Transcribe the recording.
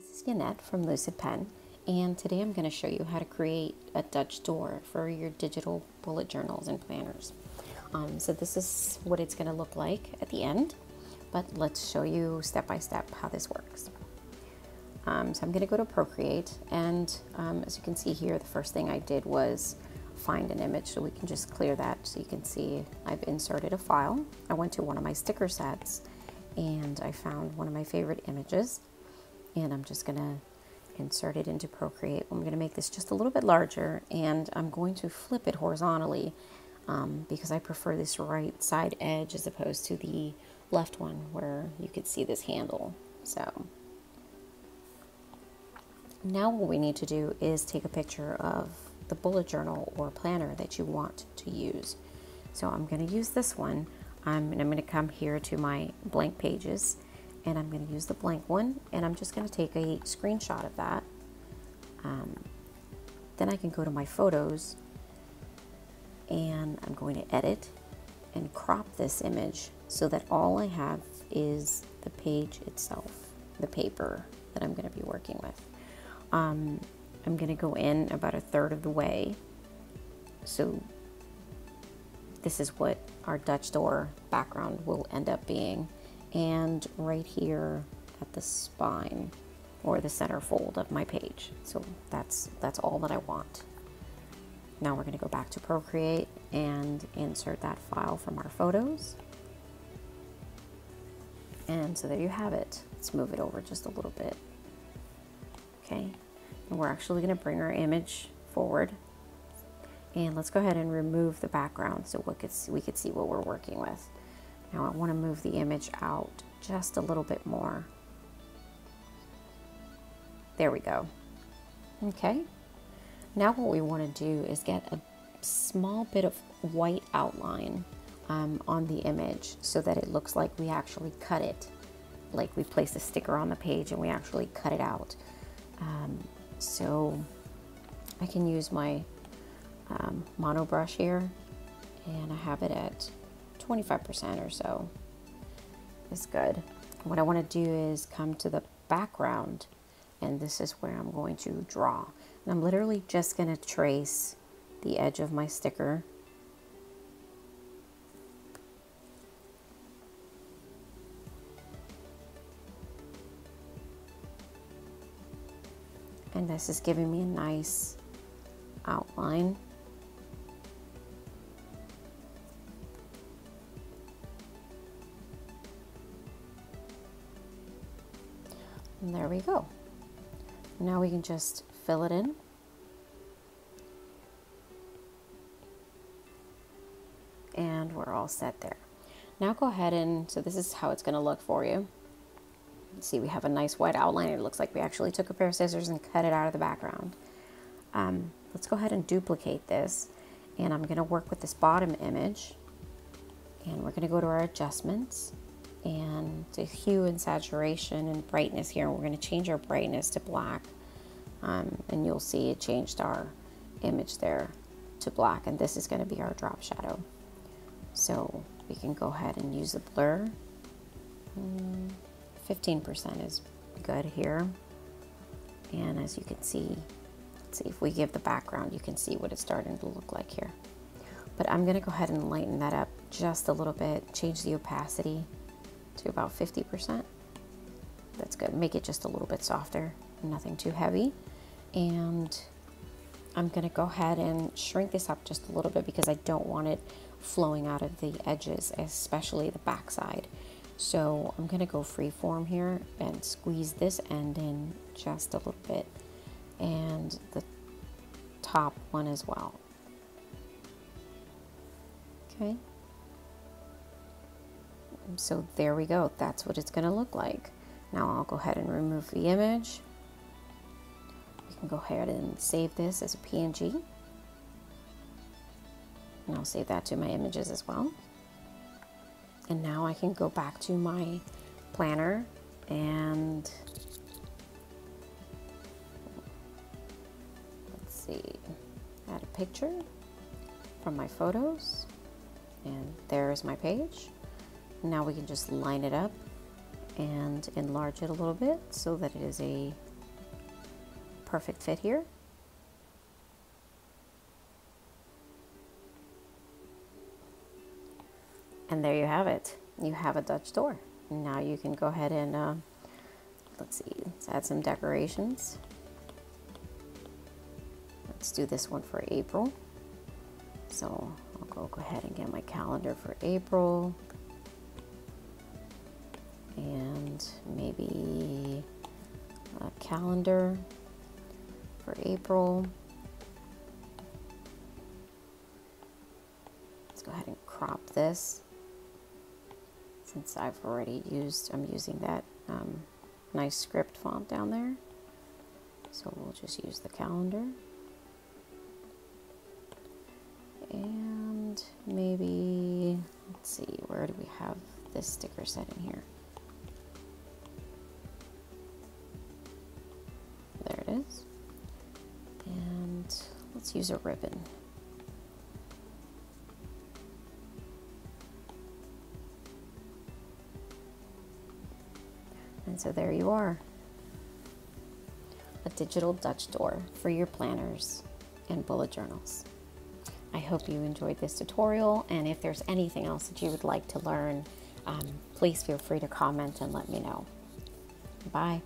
This is Yannette from Lucid Pen, and today I'm going to show you how to create a Dutch door for your digital bullet journals and planners. So this is what it's going to look like at the end, but let's show you step by step how this works. So I'm going to go to Procreate, and as you can see here, the first thing I did was find an image, so we can just clear that so you can see I've inserted a file. I went to one of my sticker sets and I found one of my favorite images, and I'm just going to insert it into Procreate. I'm going to make this just a little bit larger, and I'm going to flip it horizontally because I prefer this right side edge as opposed to the left one where you could see this handle. So now what we need to do is take a picture of the bullet journal or planner that you want to use. So I'm going to use this one, and I'm going to come here to my blank pages, and I'm going to use the blank one, and I'm just going to take a screenshot of that. Then I can go to my photos, and I'm going to edit and crop this image so that all I have is the page itself, the paper that I'm going to be working with. I'm going to go in about 1/3 of the way. So this is what our Dutch door background will end up being. And right here at the spine or the center fold of my page. So that's all that I want. Now we're going to go back to Procreate and insert that file from our photos. And so there you have it. Let's move it over just a little bit. Okay, and we're actually going to bring our image forward, and let's go ahead and remove the background so we could see what we're working with. Now I want to move the image out just a little bit more. There we go. Okay, now what we want to do is get a small bit of white outline on the image so that it looks like we actually cut it, like we place a sticker on the page and we actually cut it out. So I can use my mono brush here, and I have it at 25% or so. It's good. What I want to do is come to the background, and this is where I'm going to draw. And I'm literally just going to trace the edge of my sticker. And this is giving me a nice outline. And there we go. Now we can just fill it in. And we're all set there. Now go ahead and, so this is how it's going to look for you. See, we have a nice white outline. It looks like we actually took a pair of scissors and cut it out of the background. Let's go ahead and duplicate this, and I'm going to work with this bottom image, and we're going to go to our adjustments and to hue and saturation and brightness here. We're going to change our brightness to black, and you'll see it changed our image there to black, and this is going to be our drop shadow. So we can go ahead and use the blur. 15% is good here, and as you can see, let's see if we give the background, you can see what it's starting to look like here. But I'm going to go ahead and lighten that up just a little bit, change the opacity to about 50%. That's good. Make it just a little bit softer, nothing too heavy. And I'm going to go ahead and shrink this up just a little bit because I don't want it flowing out of the edges, especially the back side. So I'm going to go freeform here and squeeze this end in just a little bit, and the top one as well. Okay. So there we go. That's what it's going to look like. Now I'll go ahead and remove the image. We can go ahead and save this as a PNG. And I'll save that to my images as well. And now I can go back to my planner and let's see, add a picture from my photos, and there's my page. Now we can just line it up and enlarge it a little bit so that it is a perfect fit here. And there you have it. You have a Dutch door. Now you can go ahead and, let's see, let's add some decorations. Let's do this one for April. So I'll go ahead and get my calendar for April. And maybe a calendar for April. Let's go ahead and crop this. Since I'm using that nice script font down there. So we'll just use the calendar. And maybe, let's see, where do we have this sticker set in here? There it is. And let's use a ribbon. And so there you are, a digital Dutch door for your planners and bullet journals. I hope you enjoyed this tutorial, and if there's anything else that you would like to learn, please feel free to comment and let me know. Bye.